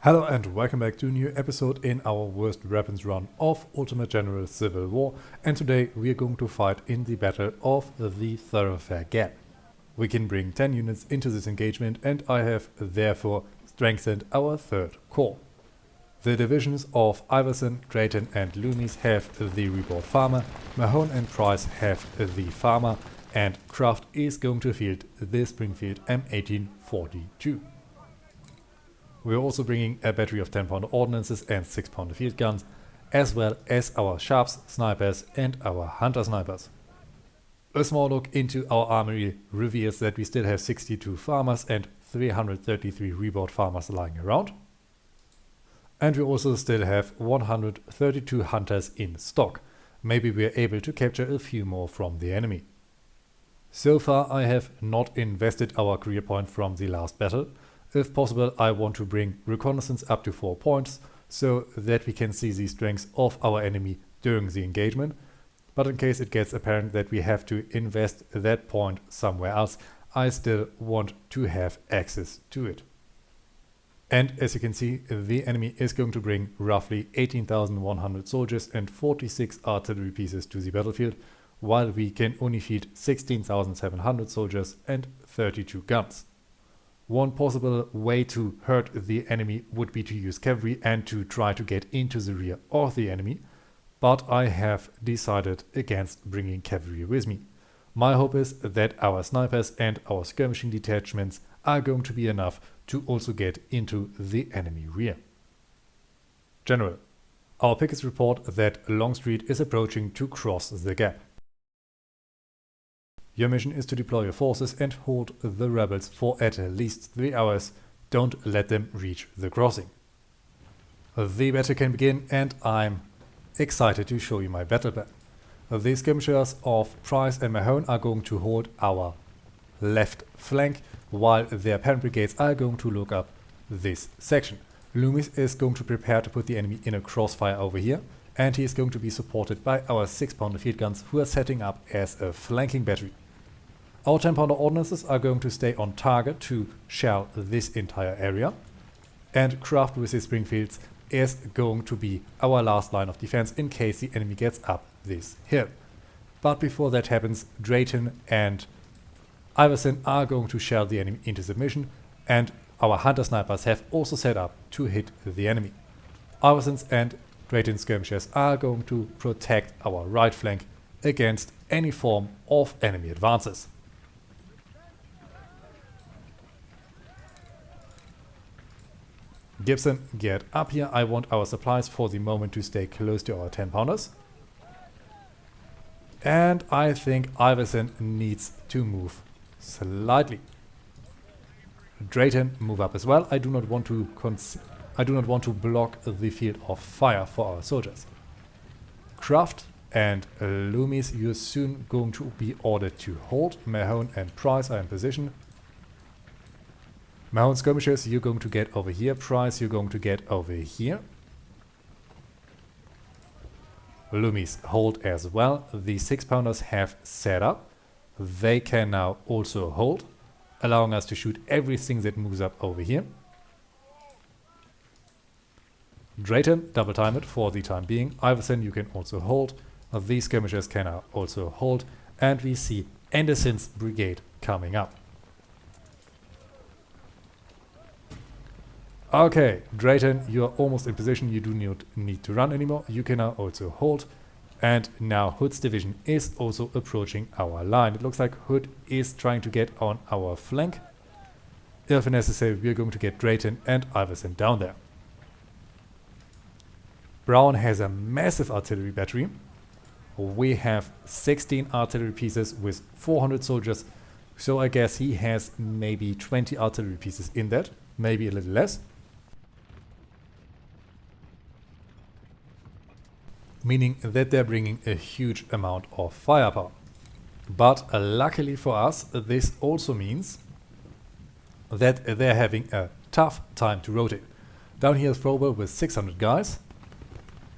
Hello and welcome back to a new episode in our worst weapons run of Ultimate General Civil War, and today we are going to fight in the battle of the Thoroughfare Gap. We can bring 10 units into this engagement and I have therefore strengthened our third corps. The divisions of Iverson, Drayton and Loomis have the Reboard Farmer, Mahone and Price have the Farmer, and Kraft is going to field the Springfield M1842. We're also bringing a battery of 10-pounder ordnances and 6-pounder field guns, as well as our Sharps snipers and our Hunter snipers. A small look into our armory reveals that we still have 62 farmers and 333 Reboard farmers lying around. And we also still have 132 hunters in stock. Maybe we're able to capture a few more from the enemy. So far I have not invested our career point from the last battle. If possible, I want to bring reconnaissance up to 4 points, so that we can see the strengths of our enemy during the engagement. But in case it gets apparent that we have to invest that point somewhere else, I still want to have access to it. And as you can see, the enemy is going to bring roughly 18,100 soldiers and 46 artillery pieces to the battlefield, while we can only field 16,700 soldiers and 32 guns. One possible way to hurt the enemy would be to use cavalry and to try to get into the rear of the enemy, but I have decided against bringing cavalry with me. My hope is that our snipers and our skirmishing detachments are going to be enough to also get into the enemy rear. General, our pickets report that Longstreet is approaching to cross the gap. Your mission is to deploy your forces and hold the rebels for at least 3 hours. Don't let them reach the crossing. The battle can begin and I'm excited to show you my battle plan. The skirmishers of Price and Mahone are going to hold our left flank, while their parent brigades are going to look up this section. Loomis is going to prepare to put the enemy in a crossfire over here, and he is going to be supported by our 6-pounder field guns who are setting up as a flanking battery. Our 10-pounder ordnances are going to stay on target to shell this entire area, and Kraft with his Springfields is going to be our last line of defense in case the enemy gets up this hill. But before that happens, Drayton and Iverson are going to shell the enemy into submission, and our Hunter snipers have also set up to hit the enemy. Iverson's and Drayton skirmishers are going to protect our right flank against any form of enemy advances. Gibson, get up here. I want our supplies for the moment to stay close to our 10-pounders. And I think Iverson needs to move slightly. Drayton, move up as well. I do not want to block the field of fire for our soldiers. Kraft and Loomis, you're soon going to be ordered to hold. Mahone and Price are in position. Mahone skirmishers, you're going to get over here. Price, you're going to get over here. Loomis, hold as well. The 6-pounders have set up. They can now also hold, allowing us to shoot everything that moves up over here. Drayton, double time it for the time being. Iverson, you can also hold. These skirmishers can now also hold. And we see Anderson's brigade coming up. Okay, Drayton, you are almost in position. You do not need to run anymore. You can now also hold. And now Hood's division is also approaching our line. It looks like Hood is trying to get on our flank. If necessary, we are going to get Drayton and Iverson down there. Brown has a massive artillery battery. We have 16 artillery pieces with 400 soldiers. So I guess he has maybe 20 artillery pieces in that, maybe a little less. Meaning that they're bringing a huge amount of firepower. But luckily for us, this also means that they're having a tough time to rotate. Down here is Froebel with 600 guys.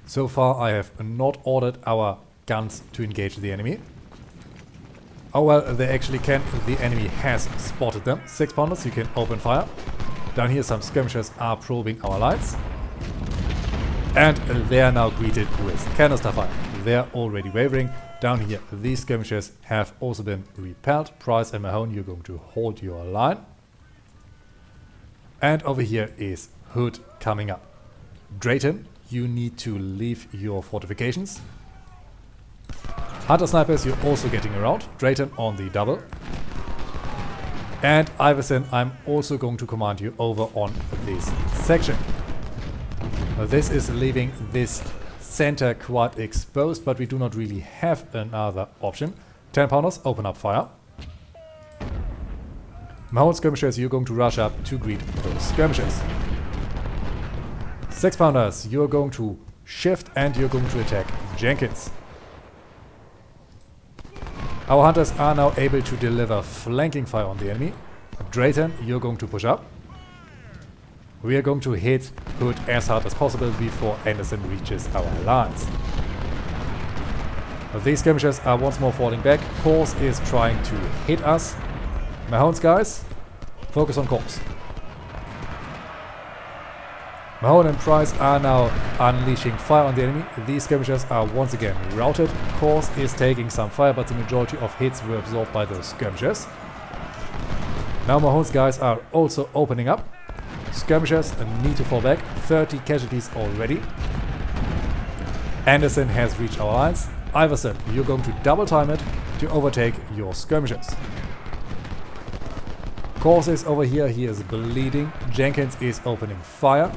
So far I have not ordered our guns to engage the enemy. Oh well, they actually can. The enemy has spotted them. 6-pounders, you can open fire. Down here some skirmishers are probing our lines. And they are now greeted with canister fire. They're already wavering. Down here these skirmishers have also been repelled. Price and Mahone, you're going to hold your line. And over here is Hood coming up. Drayton, you need to leave your fortifications. Hunter snipers, you're also getting around. Drayton on the double. And Iverson, I'm also going to command you over on this section. This is leaving this center quite exposed, but we do not really have another option. 10 pounders, open up fire. Mahone skirmishers, you're going to rush up to greet those skirmishers. 6 pounders, you're going to shift and you're going to attack Jenkins. Our hunters are now able to deliver flanking fire on the enemy. Drayton, you're going to push up. We are going to hit Hood as hard as possible before Anderson reaches our lines. These skirmishers are once more falling back. Course is trying to hit us. Mahone's guys, focus on course. Mahone and Price are now unleashing fire on the enemy. These skirmishers are once again routed. Course is taking some fire, but the majority of hits were absorbed by those skirmishers. Now Mahone's guys are also opening up. Skirmishers need to fall back. 30 casualties already. Anderson has reached our lines. Iverson, you're going to double time it to overtake your skirmishers. Course is over here. He is bleeding. Jenkins is opening fire.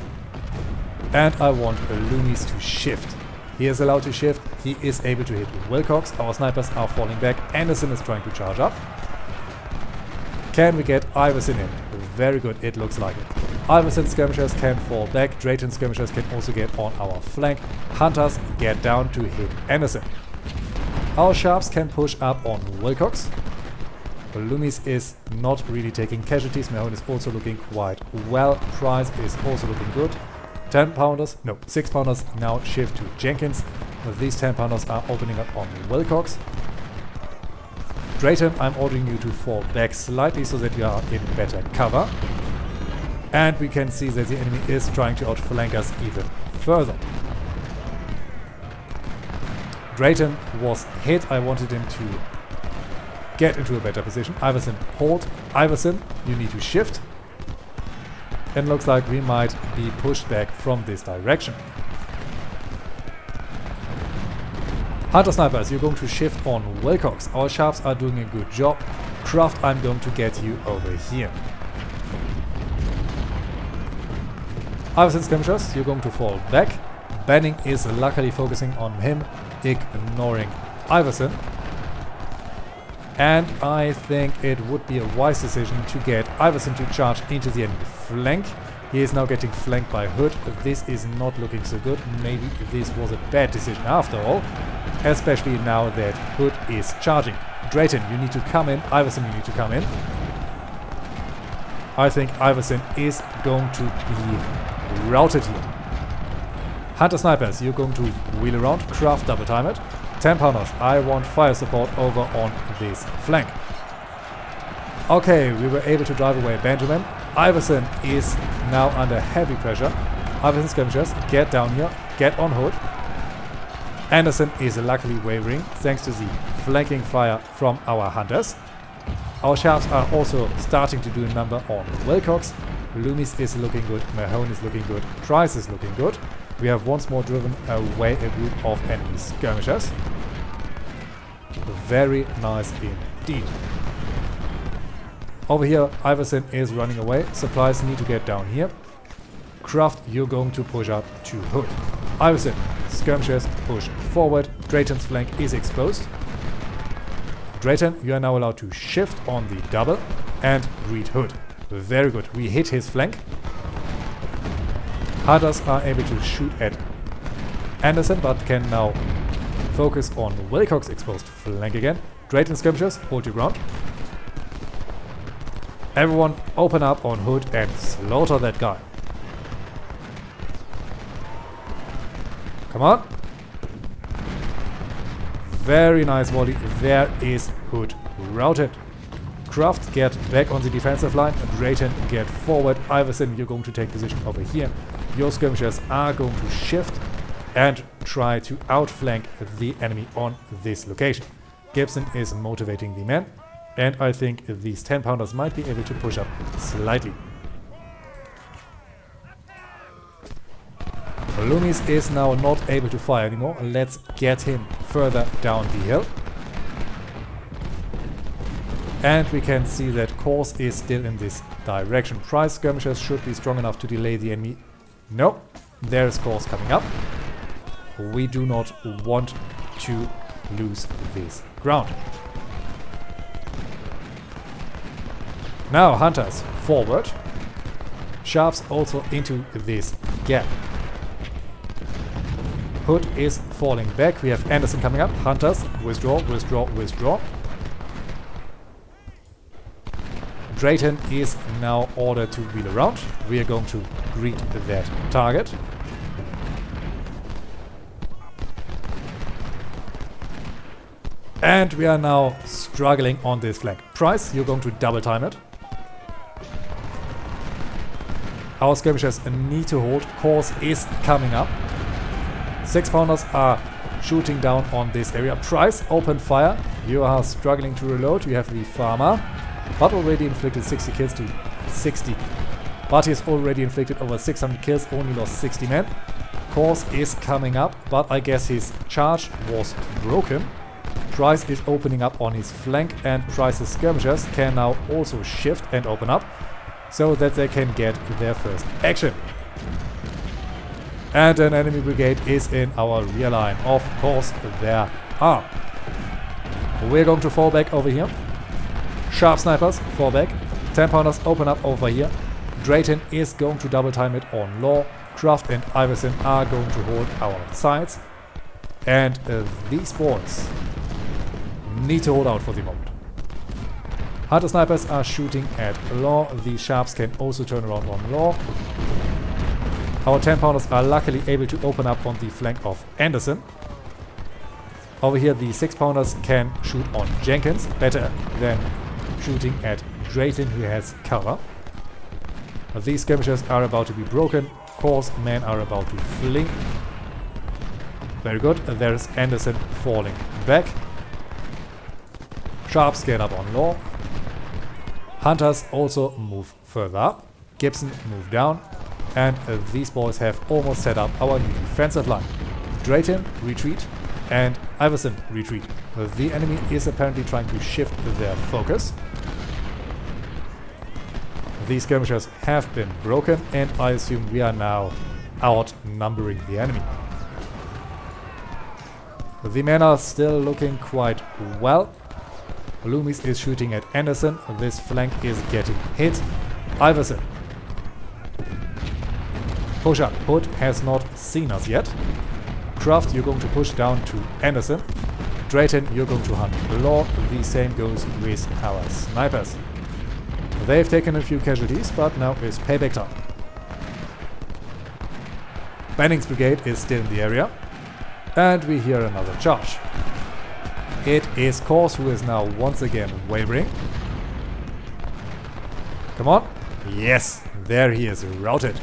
And I want Loomis to shift. He is allowed to shift. He is able to hit Wilcox. Our snipers are falling back. Anderson is trying to charge up. Can we get Iverson in? Very good, it looks like it. Iverson skirmishers can fall back. Drayton skirmishers can also get on our flank. Hunters get down to hit Anderson. Our sharps can push up on Wilcox. Loomis is not really taking casualties. Mahone is also looking quite well. Price is also looking good. 10 pounders, no, 6 pounders now shift to Jenkins. These 10 pounders are opening up on Wilcox. Drayton, I'm ordering you to fall back slightly so that you are in better cover. And we can see that the enemy is trying to outflank us even further. Drayton was hit. I wanted him to get into a better position. Iverson, hold. Iverson, you need to shift. And looks like we might be pushed back from this direction. Hunter snipers, you're going to shift on Wilcox. Our sharps are doing a good job. Craft, I'm going to get you over here. Iverson skirmishers, you're going to fall back. Banning is luckily focusing on him, ignoring Iverson. And I think it would be a wise decision to get Iverson to charge into the enemy flank. He is now getting flanked by Hood. This is not looking so good. Maybe this was a bad decision after all. Especially now that Hood is charging. Drayton, you need to come in. Iverson, you need to come in. I think Iverson is going to be routed here. Hunter snipers, you're going to wheel around. Craft double time it. 10 pounders, I want fire support over on this flank. Okay, we were able to drive away Benjamin. Iverson is now under heavy pressure. Iverson skirmishers, get down here, get on Hood. Anderson is luckily wavering thanks to the flanking fire from our hunters. Our sharps are also starting to do a number on Wilcox. Loomis is looking good, Mahone is looking good, Price is looking good. We have once more driven away a group of enemy skirmishers. Very nice indeed. Over here, Iverson is running away. Supplies need to get down here. Craft, you're going to push up to Hood. Iverson, skirmishers push forward. Drayton's flank is exposed. Drayton, you are now allowed to shift on the double and greet Hood. Very good. We hit his flank. Hunters are able to shoot at Anderson, but can now focus on Wilcox exposed flank again. Drayton skirmishers, hold your ground. Everyone open up on Hood and slaughter that guy. Come on. Very nice volley. There is Hood routed. Kraft, get back on the defensive line. Drayton, get forward. Iverson, you're going to take position over here. Your skirmishers are going to shift and try to outflank the enemy on this location. Gibson is motivating the men, and I think these 10-pounders might be able to push up slightly. Loomis is now not able to fire anymore. Let's get him further down the hill. And we can see that course is still in this direction. Price skirmishers should be strong enough to delay the enemy. No, there is course coming up. We do not want to lose this ground. Now hunters forward. Sharps also into this gap. Hood is falling back. We have Anderson coming up. Hunters, withdraw, withdraw, withdraw. Drayton is now ordered to wheel around. We are going to greet that target. And we are now struggling on this flank. Price, you're going to double time it. Our skirmishers need to hold. Course is coming up. 6-pounders are shooting down on this area. Price, open fire. You are struggling to reload. You have the farmer, but already inflicted 60 kills to 60. But he has already inflicted over 600 kills, only lost 60 men. Course is coming up, but I guess his charge was broken. Price is opening up on his flank, and Price's skirmishers can now also shift and open up so that they can get their first action. And an enemy brigade is in our rear line. Of course there are. We're going to fall back over here. Sharp snipers, fall back. 10-pounders open up over here. Drayton is going to double time it on Law. Kraft and Iverson are going to hold our sides. And these boys need to hold out for the moment. Hunter snipers are shooting at Law. The Sharps can also turn around on Law. Our 10-pounders are luckily able to open up on the flank of Anderson. Over here the 6-pounders can shoot on Jenkins, better than shooting at Drayton, who has cover. These skirmishers are about to be broken. Course men are about to flee. Very good. There's Anderson falling back. Sharps get up on Law. Hunters also move further up. Gibson move down. And these boys have almost set up our new defensive line. Drayton, retreat. And Iverson, retreat. The enemy is apparently trying to shift their focus. These skirmishers have been broken, and I assume we are now outnumbering the enemy. The men are still looking quite well. Loomis is shooting at Anderson. This flank is getting hit. Iverson. Push up. Hood has not seen us yet. Kraft, you're going to push down to Anderson. Drayton, you're going to hunt Law. The same goes with our snipers. They've taken a few casualties, but now is payback time. Banning's brigade is still in the area. And we hear another charge. It is Course who is now once again wavering. Come on. Yes, there he is, routed.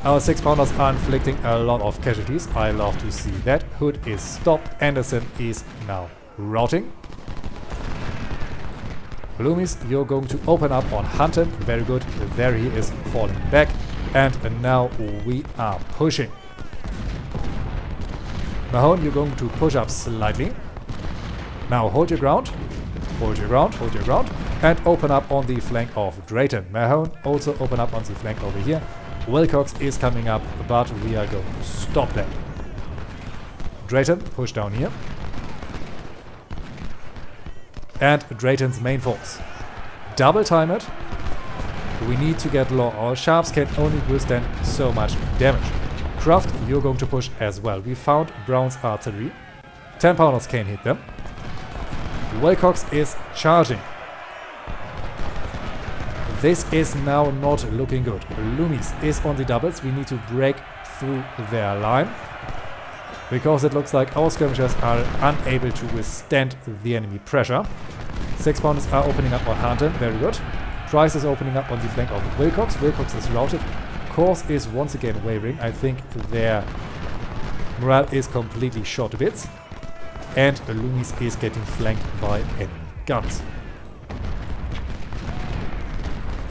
Our 6-pounders are inflicting a lot of casualties. I love to see that. Hood is stopped. Anderson is now routing. Loomis, you're going to open up on Hunton. Very good. There he is falling back. And now we are pushing. Mahone, you're going to push up slightly. Now hold your ground. Hold your ground. Hold your ground. And open up on the flank of Drayton. Mahone, also open up on the flank over here. Wilcox is coming up, but we are going to stop that. Drayton, push down here. And Drayton's main force. Double time it. We need to get Law. Our Sharps can only withstand so much damage. Kraft, you're going to push as well. We found Brown's artillery. 10-pounders can hit them. Wilcox is charging. This is now not looking good. Loomis is on the doubles. We need to break through their line, because it looks like our skirmishers are unable to withstand the enemy pressure. 6 pounders are opening up on Hunter. Very good. Price is opening up on the flank of Wilcox. Wilcox is routed. Course is once again wavering. I think their morale is completely shot to bits. And Loomis is getting flanked by enemy guns.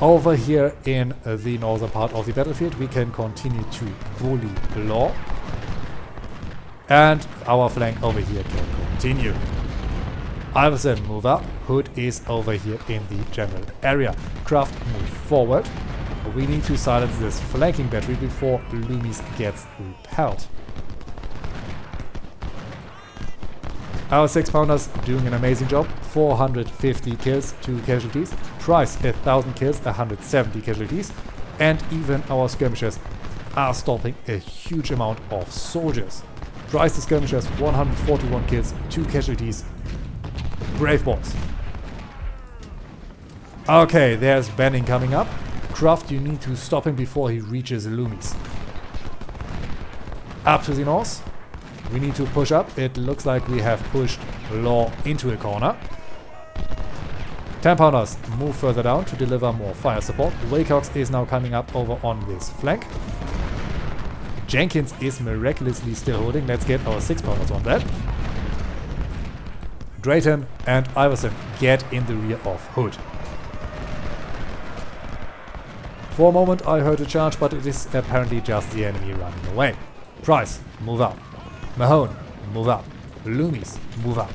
Over here in the northern part of the battlefield, we can continue to bully Law. And our flank over here can continue. Iverson, move up. Hood is over here in the general area. Kraft, move forward. We need to silence this flanking battery before Loomis gets repelled. Our 6 pounders doing an amazing job. 450 kills, 2 casualties. Price 1000 kills, 170 casualties. And even our skirmishers are stopping a huge amount of soldiers. Price the skirmishers 141 kills, 2 casualties. Brave boys. Okay, there's Benning coming up. Kraft, you need to stop him before he reaches Loomis. Up to the north. We need to push up. It looks like we have pushed Law into a corner. 10 pounders move further down to deliver more fire support. Wilcox is now coming up over on this flank. Jenkins is miraculously still holding. Let's get our 6 pounders on that. Drayton and Iverson get in the rear of Hood. For a moment I heard a charge, but it is apparently just the enemy running away. Price, move up. Mahone, move up. Loomis, move up.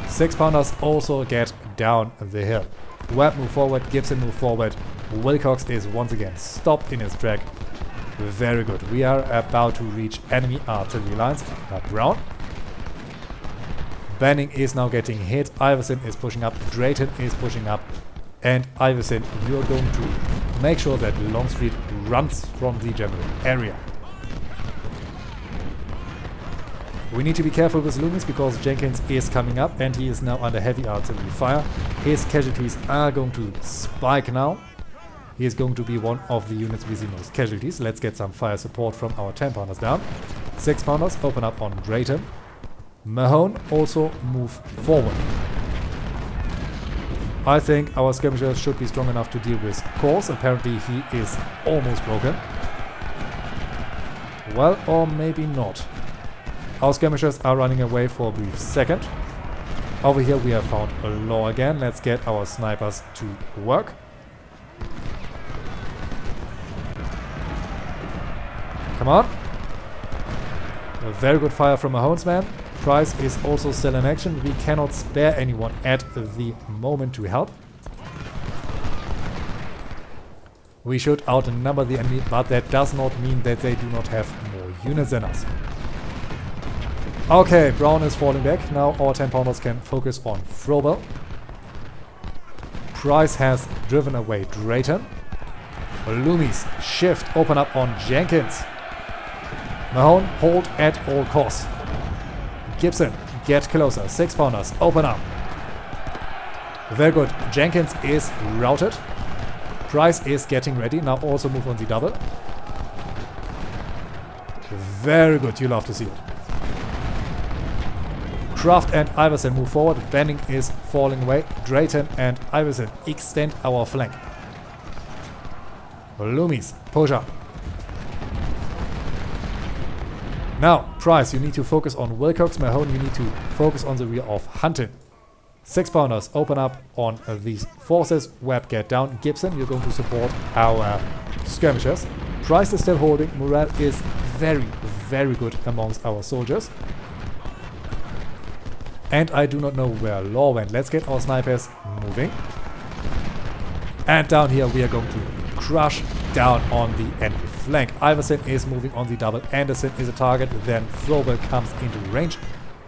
6 pounders also get down the hill. Webb, move forward. Gibson, move forward. Wilcox is once again stopped in his track. Very good. We are about to reach enemy artillery lines. Brown. Benning is now getting hit. Iverson is pushing up. Drayton is pushing up. And Iverson, you are going to make sure that Longstreet runs from the general area. We need to be careful with Loomis because Jenkins is coming up and he is now under heavy artillery fire. His casualties are going to spike now. He is going to be one of the units with the most casualties. Let's get some fire support from our 10 pounders down. 6 pounders open up on Drayton. Mahone also move forward. I think our skirmishers should be strong enough to deal with Course. Apparently he is almost broken. Well, or maybe not. Our skirmishers are running away for a brief second. Over here we have found a Law again. Let's get our snipers to work. Come on. A very good fire from Mahone's man. Price is also still in action. We cannot spare anyone at the moment to help. We should outnumber the enemy, but that does not mean that they do not have more units than us. Okay, Brown is falling back. Now our 10 pounders can focus on Frobel. Price has driven away Drayton. Loomis, shift, open up on Jenkins. Mahone, hold at all costs. Gibson, get closer. 6 pounders, open up. Very good. Jenkins is routed. Price is getting ready. Now also move on the double. Very good. You love to see it. Kraft and Iverson move forward. Benning is falling away. Drayton and Iverson extend our flank. Loomis, push up. Now, Price, you need to focus on Wilcox. Mahone, you need to focus on the rear of Hunton. 6 pounders open up on these forces. Webb, get down. Gibson, you're going to support our skirmishers. Price is still holding. Morale is very, very good amongst our soldiers. And I do not know where Law went. Let's get our snipers moving. And down here we are going to crush down on the enemy flank. Iverson is moving on the double. Anderson is a target. Then Frobel comes into range.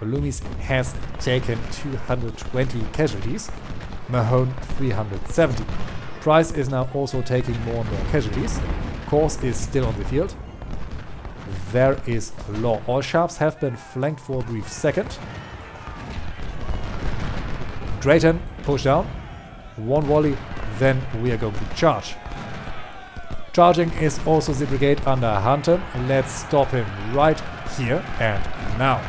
Loomis has taken 220 casualties. Mahone 370. Price is now also taking more and more casualties. Course is still on the field. There is Law. All sharps have been flanked for a brief second. Drayton, push down. One volley, then we are going to charge. Charging is also the brigade under Hunter. Let's stop him right here and now.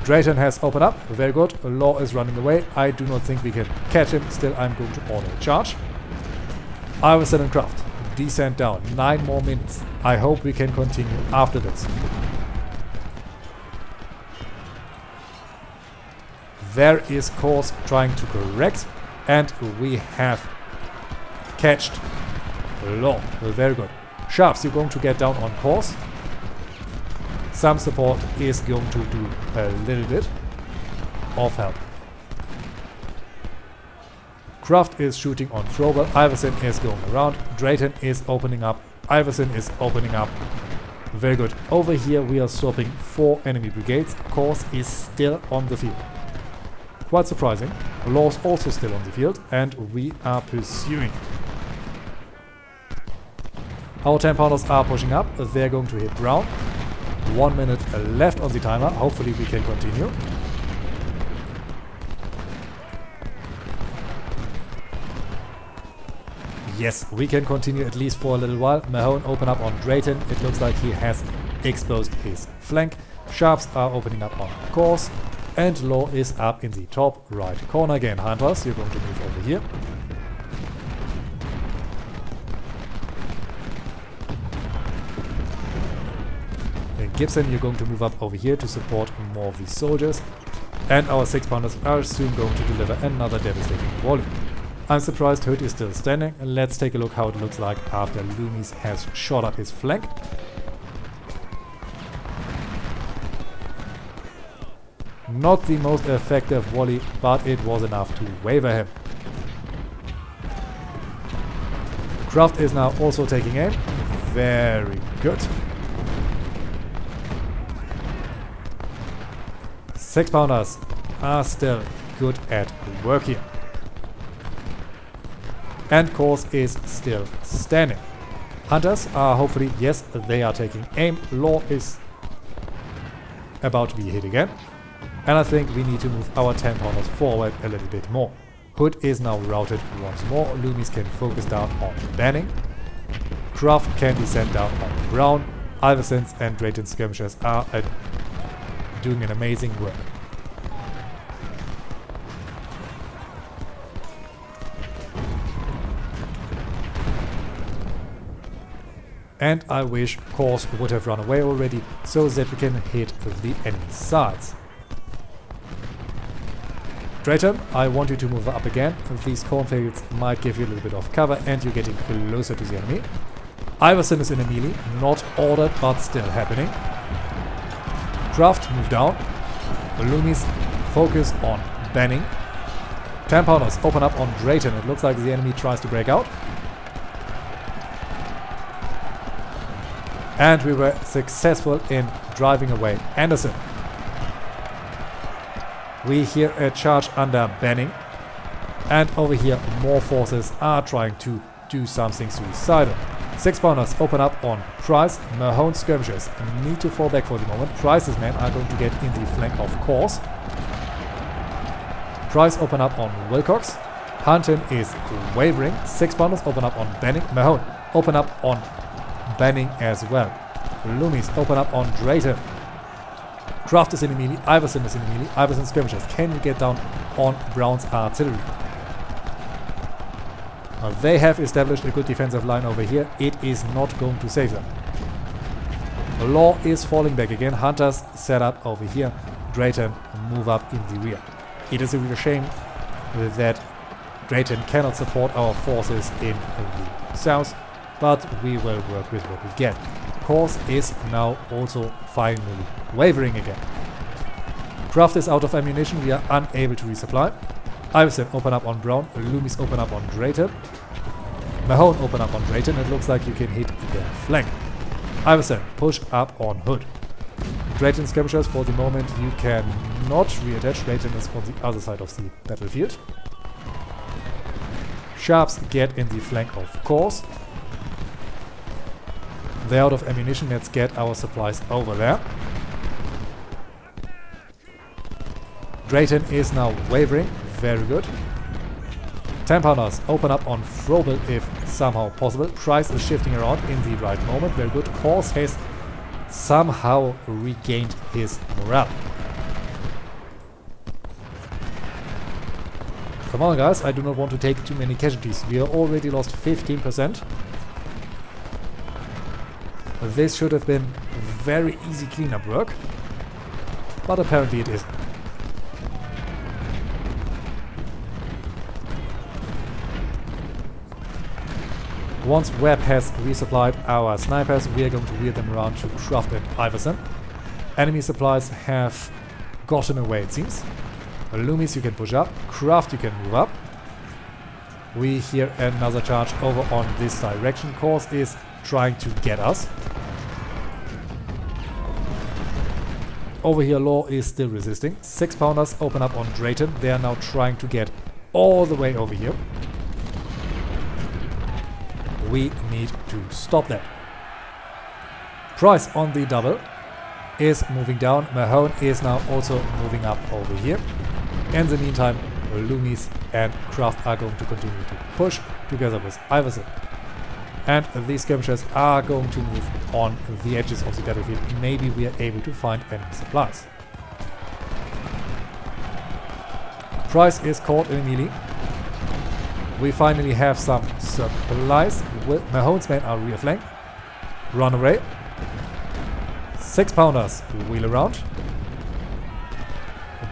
Drayton has opened up. Very good. Law is running away. I do not think we can catch him. Still, I'm going to order a charge. Iverson and Kraft. Descent down. 9 more minutes. I hope we can continue after this. There is Course trying to correct. And we have catched Law. Very good. Sharps, you're going to get down on Course. Some support is going to do a little bit of help. Kraft is shooting on Throwball. Iverson is going around. Drayton is opening up. Iverson is opening up. Very good. Over here we are stopping 4 enemy brigades. Course is still on the field. Quite surprising. Law's also still on the field and we are pursuing. Our 10-pounders are pushing up. They're going to hit Brown. 1 minute left on the timer. Hopefully we can continue. Yes, we can continue at least for a little while. Mahone open up on Drayton. It looks like he has exposed his flank. Sharps are opening up on Course. And Law is up in the top right corner again. Hunters, you're going to move over here. Gibson, you're going to move up over here to support more of these soldiers. And our 6-pounders are soon going to deliver another devastating volley. I'm surprised Hood is still standing. Let's take a look how it looks like after Loomis has shot up his flank. Not the most effective volley, but it was enough to waver him. Kraft is now also taking aim. Very good. 6-pounders are still good at work here. And Course is still standing. Hunters are hopefully, yes, they are taking aim. Law is about to be hit again. And I think we need to move our 10-pounders forward a little bit more. Hood is now routed once more. Loomis can focus down on Banning. Kraft can descend down on Brown. Iverson's and Drayton's skirmishers are doing an amazing work. And I wish Course would have run away already so that we can hit the enemy sides. Drayton, I want you to move up again. These cornfields might give you a little bit of cover and you're getting closer to the enemy. Iverson is in a melee, not ordered but still happening. Kraft, move down. Loomis, focus on Banning. 10-pounders open up on Drayton. It looks like the enemy tries to break out. And we were successful in driving away Anderson. We hear a charge under Banning. And over here more forces are trying to do something suicidal. 6-pounders open up on Price. Mahone skirmishers need to fall back for the moment. Price's men are going to get in the flank of Course. Price open up on Wilcox. Hunton is wavering. 6-pounders open up on Banning. Mahone open up on Banning as well. Loomis open up on Drayton. Kraft is in a melee. Iverson is in a melee. Iverson skirmishers. Can you get down on Brown's artillery? They have established a good defensive line over here. It is not going to save them. Law is falling back again. Hunters set up over here. Drayton move up in the rear. It is a real shame that Drayton cannot support our forces in the south, but we will work with what we get. Course is now also finally wavering again. Kraft is out of ammunition. We are unable to resupply. Iverson open up on Brown. Loomis open up on Drayton. Mahone open up on Drayton. It looks like you can hit their flank. Iverson push up on Hood. Drayton skirmishers for the moment you cannot reattach. Drayton is on the other side of the battlefield. Sharps get in the flank of Course. They're out of ammunition. Let's get our supplies over there. Drayton is now wavering. Very good. 10-pounders open up on Frobel if somehow possible. Price is shifting around in the right moment. Very good. Course has somehow regained his morale. Come on guys, I do not want to take too many casualties. We are already lost 15%. This should have been very easy cleanup work, but apparently it isn't. Once Webb has resupplied our snipers, we are going to wheel them around to Croft and Iverson. Enemy supplies have gotten away, it seems. Loomis, you can push up. Croft, you can move up. We hear another charge over on this direction. Course is trying to get us. Over here, Law is still resisting. 6-pounders open up on Drayton. They are now trying to get all the way over here. We need to stop that. Price on the double is moving down. Mahone is now also moving up over here. In the meantime, Loomis and Kraft are going to continue to push together with Iverson. And these skirmishers are going to move on the edges of the battlefield. Maybe we are able to find enemy supplies. Price is caught in a melee. We finally have some supplies. Mahone's men are rear flank. Run away. 6-pounders wheel around.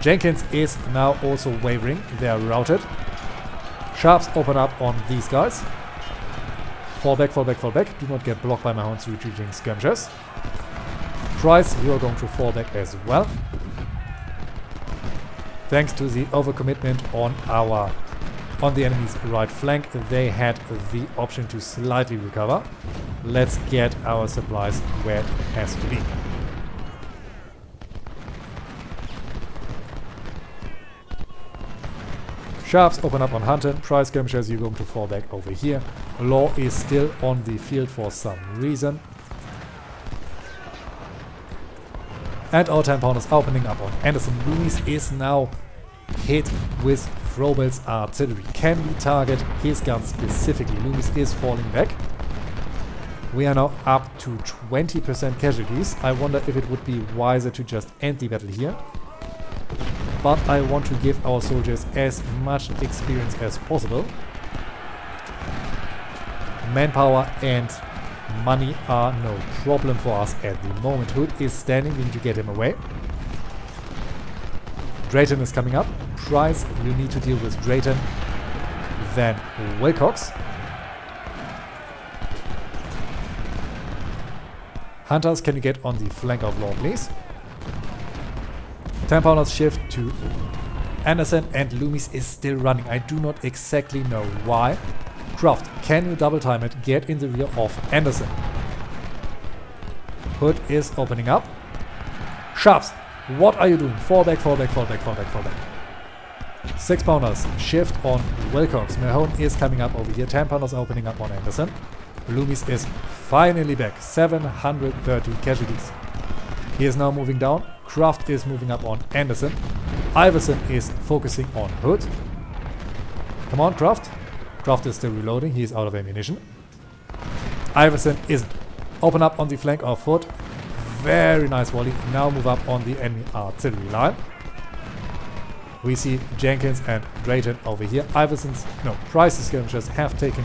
Jenkins is now also wavering. They are routed. Sharps open up on these guys. Fall back, fall back, fall back. Do not get blocked by Mahone's retreating skirmishers. Price, you are going to fall back as well. Thanks to the overcommitment on the enemy's right flank, they had the option to slightly recover. Let's get our supplies where it has to be. Sharps open up on Hunter. Price skirmishers, you're going to fall back over here. Law is still on the field for some reason. And our 10-pounders opening up on Anderson. Loomis is now hit with Frobel's artillery. Can we target his guns specifically? Loomis is falling back. We are now up to 20% casualties. I wonder if it would be wiser to just end the battle here. But I want to give our soldiers as much experience as possible. Manpower and money are no problem for us at the moment. Hood is standing, we need to get him away. Drayton is coming up. Price, you need to deal with Drayton. Then Wilcox. Hunters, can you get on the flank of Law, please? 10-pounders shift to Anderson, and Loomis is still running. I do not exactly know why. Croft, can you double time it? Get in the rear of Anderson. Hood is opening up. Sharps, what are you doing? Fall back, fall back, fall back, fall back, fall back. 6-pounders shift on Wilcox. Mahone is coming up over here. 10-pounders opening up on Anderson. Loomis is finally back. 730 casualties. He is now moving down. Kraft is moving up on Anderson. Iverson is focusing on Hood. Come on, Kraft. Kraft is still reloading. He is out of ammunition. Iverson isn't. Open up on the flank of Hood. Very nice volley. Now move up on the enemy artillery line. We see Jenkins and Drayton over here. Price's skirmishers have taken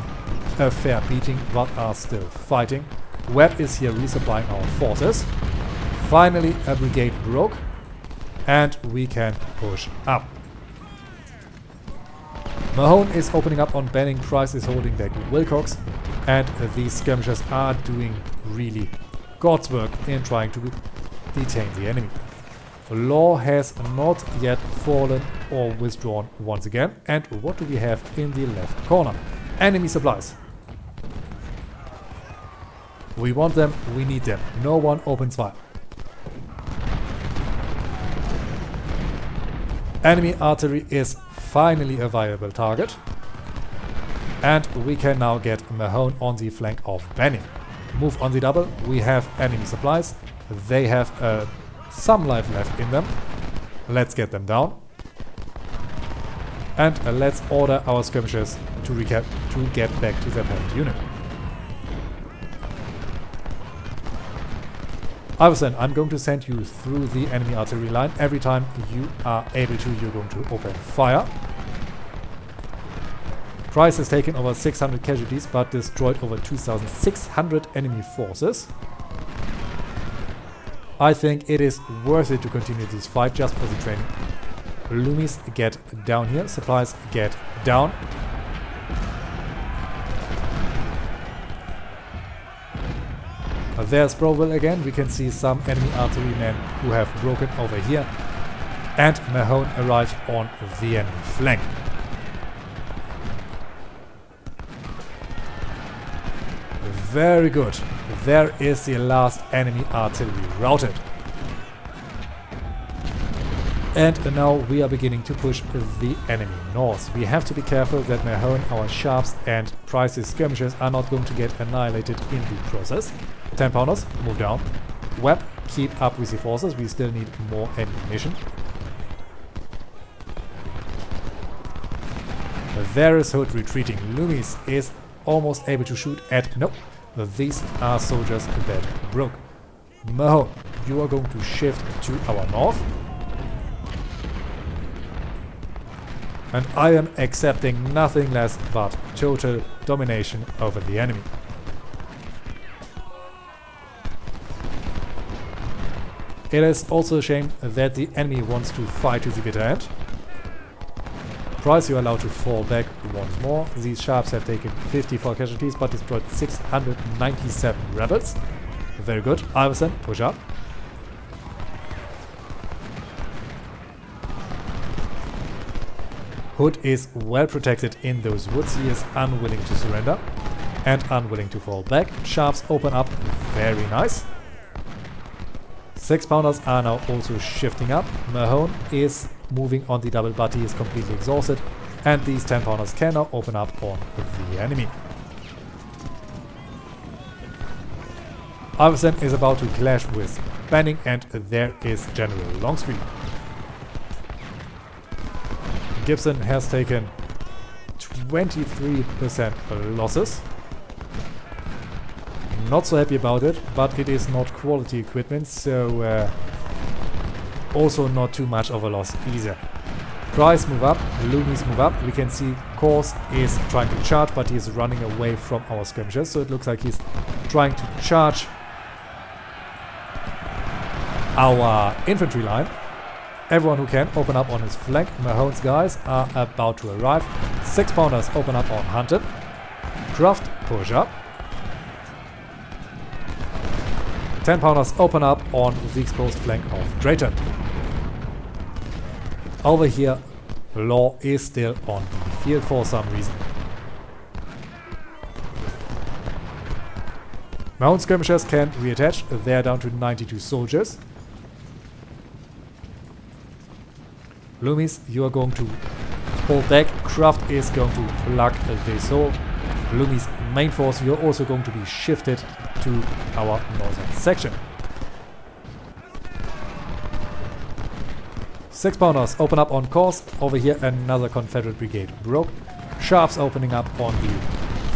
a fair beating but are still fighting. Webb is here resupplying our forces. Finally, a brigade broke, and we can push up. Mahone is opening up on Benning. Price is holding back Wilcox, and these skirmishers are doing really God's work in trying to detain the enemy. Law has not yet fallen or withdrawn once again. And what do we have in the left corner? Enemy supplies. We want them, we need them. No one opens fire. Enemy artillery is finally a viable target. And we can now get Mahone on the flank of Benning. Move on the double. We have enemy supplies. They have some life left in them. Let's get them down. And let's order our skirmishers to get back to their parent unit. Iverson, I'm going to send you through the enemy artillery line. Every time you are able to, you're going to open fire. Price has taken over 600 casualties but destroyed over 2,600 enemy forces. I think it is worth it to continue this fight just for the training. Loomies get down here, supplies get down. There's Browell again. We can see some enemy artillerymen who have broken over here. And Mahone arrives on the enemy flank. Very good. There is the last enemy artillery routed. And now we are beginning to push the enemy north. We have to be careful that Mahone, our sharps and Price's skirmishers are not going to get annihilated in the process. 10 pounders, move down. Webb, keep up with the forces. We still need more ammunition. There is Hood retreating. Loomis is almost able to shoot at... Nope. These are soldiers that broke. Mahone, you are going to shift to our north. And I am accepting nothing less but total domination over the enemy. It is also a shame that the enemy wants to fight to the bitter end. Price, you are allowed to fall back once more. These sharps have taken 54 casualties but destroyed 697 rebels. Very good. Iverson, push up. Hood is well protected in those woods. He is unwilling to surrender and unwilling to fall back. Sharps open up. Very nice. 6 pounders are now also shifting up. Mahone is moving on the double, but he is completely exhausted. And these 10 pounders can now open up on the enemy. Iverson is about to clash with Banning, and there is General Longstreet. Gibson has taken 23% losses. Not so happy about it, but it is not quality equipment, so also not too much of a loss either. Price move up, Loomis move up. We can see Course is trying to charge, but he's running away from our skirmishers, so it looks like he's trying to charge our infantry line. Everyone who can open up on his flank. Mahone's guys are about to arrive. 6 pounders open up on Hunted. Croft push up. 10 pounders open up on the exposed flank of Drayton. Over here, Law is still on the field for some reason. Mahone skirmishers can reattach. They're down to 92 soldiers. Loomis, you are going to hold back. Croft is going to plug this hole. Loomis main force, you're also going to be shifted to our northern section. 6 pounders open up on Course. Over here another Confederate brigade broke. Sharps opening up on the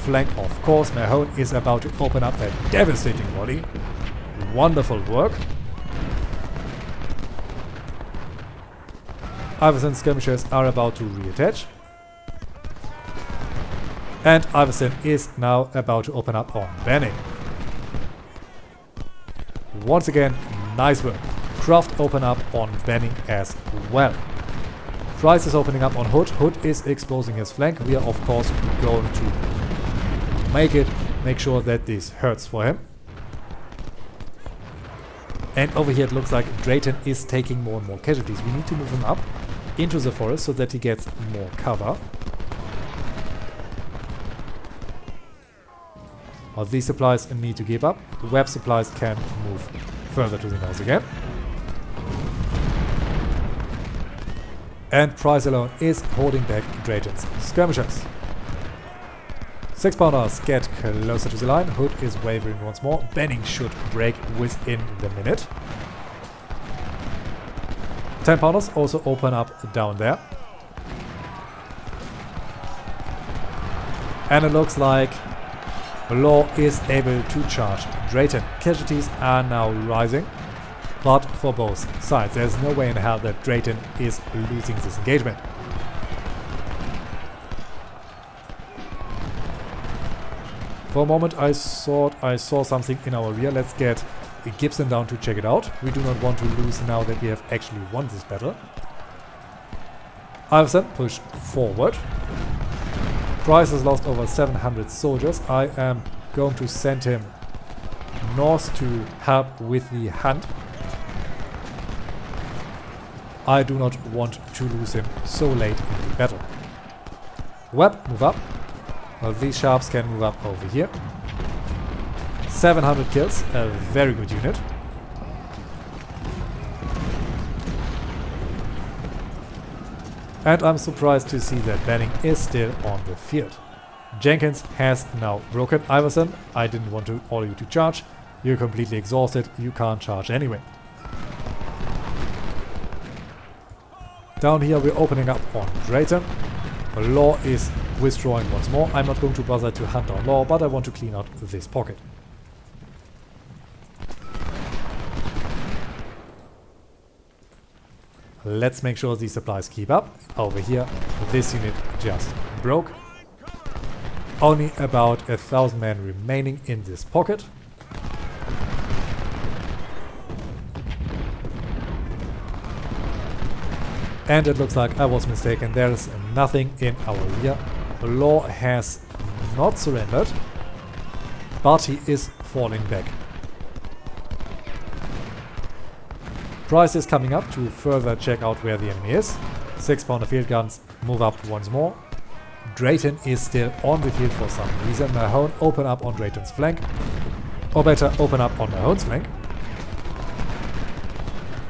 flank of Course. Mahone is about to open up a devastating volley. Wonderful work. Iverson skirmishers are about to reattach. And Iverson is now about to open up on Banning. Once again, nice work. Croft open up on Banning as well. Price is opening up on Hood. Hood is exposing his flank. We are of course going to make sure that this hurts for him. And over here it looks like Drayton is taking more and more casualties. We need to move him up into the forest so that he gets more cover. Well, these supplies need to give up. Web supplies can move further to the north again. And Price alone is holding back Drayton's skirmishers. 6 pounders get closer to the line. Hood is wavering once more. Banning should break within the minute. 10 pounders also open up down there. And it looks like Law is able to charge Drayton. Casualties are now rising, but for both sides. There's no way in hell that Drayton is losing this engagement. For a moment I thought I saw something in our rear. Let's get Gibson down to check it out. We do not want to lose now that we have actually won this battle. Iverson pushed forward. Price has lost over 700 soldiers. I am going to send him north to help with the hunt. I do not want to lose him so late in the battle. Webb, move up. Well, these sharps can move up over here. 700 kills, a very good unit. And I'm surprised to see that Benning is still on the field. Jenkins has now broken. Iverson, I didn't want to order you to charge. You're completely exhausted, you can't charge anyway. Down here we're opening up on Drayton. Law is withdrawing once more. I'm not going to bother to hunt down Law, but I want to clean out this pocket. Let's make sure these supplies keep up. Over here, this unit just broke. Only about 1,000 men remaining in this pocket. And it looks like I was mistaken. There is nothing in our rear. Law has not surrendered, but he is falling back. Price is coming up to further check out where the enemy is. 6-pounder field guns move up once more. Drayton is still on the field for some reason. Mahone, open up on Drayton's flank. Or better, open up on Mahone's flank.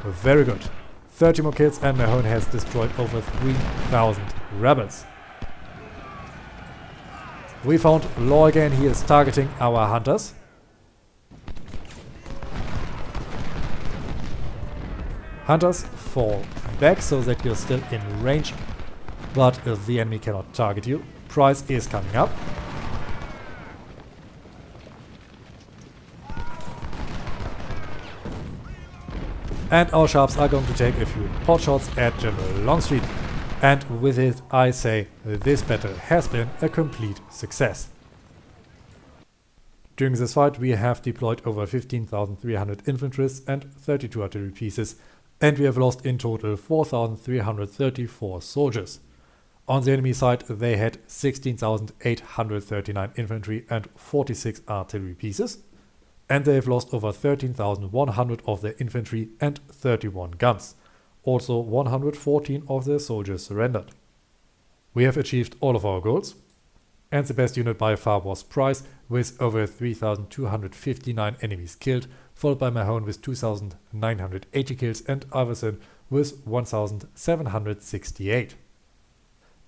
Very good. 30 more kills and Mahone has destroyed over 3,000 rebels. We found Law again. He is targeting our hunters. Hunters fall back so that you're still in range, but the enemy cannot target you. Price is coming up. And our sharps are going to take a few pot shots at General Longstreet. And with it I say this battle has been a complete success. During this fight we have deployed over 15,300 infantries and 32 artillery pieces, and we have lost in total 4,334 soldiers. On the enemy side they had 16,839 infantry and 46 artillery pieces, and they have lost over 13,100 of their infantry and 31 guns. Also 114 of their soldiers surrendered. We have achieved all of our goals, and the best unit by far was Price with over 3,259 enemies killed, followed by Mahone with 2,980 kills and Iverson with 1,768.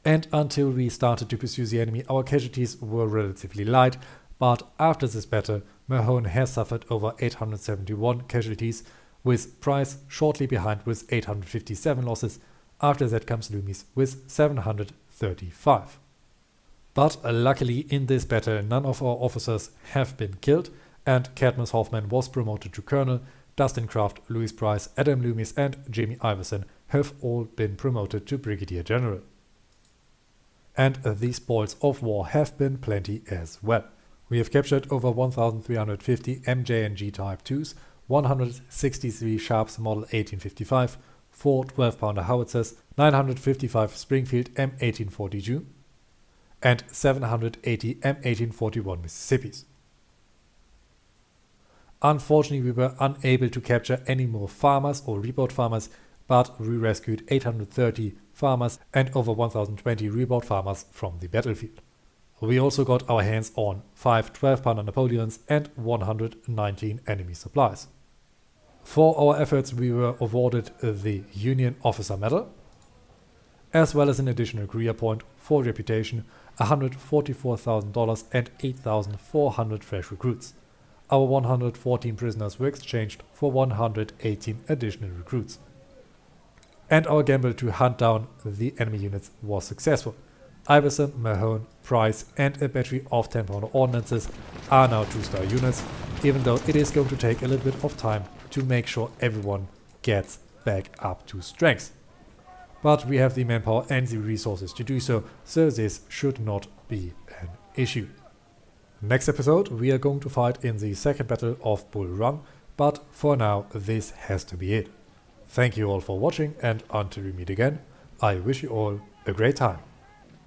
And until we started to pursue the enemy, our casualties were relatively light, but after this battle, Mahone has suffered over 871 casualties, with Price shortly behind with 857 losses. After that comes Loomis with 735. But luckily in this battle none of our officers have been killed, and Cadmus Hoffman was promoted to Colonel. Dustin Kraft, Louis Price, Adam Loomis and Jamie Iverson have all been promoted to Brigadier General. And the spoils of war have been plenty as well. We have captured over 1,350 MJ&G Type 2s, 163 Sharps Model 1855, 4 12-pounder howitzers, 955 Springfield M1842 and 780 M1841 Mississippis. Unfortunately, we were unable to capture any more farmers or rebuild farmers, but we rescued 830 farmers and over 1,020 rebuild farmers from the battlefield. We also got our hands on 5 12-pounder Napoleons and 119 enemy supplies. For our efforts, we were awarded the Union Officer Medal, as well as an additional career point for reputation, $144,000 and 8,400 fresh recruits. Our 114 prisoners were exchanged for 118 additional recruits. And our gamble to hunt down the enemy units was successful. Iverson, Mahone, Price and a battery of 10-pounder ordnances are now 2-star units, even though it is going to take a little bit of time to make sure everyone gets back up to strength. But we have the manpower and the resources to do so, so this should not be an issue. Next episode we are going to fight in the second battle of Bull Run, but for now this has to be it. Thank you all for watching, and until we meet again, I wish you all a great time.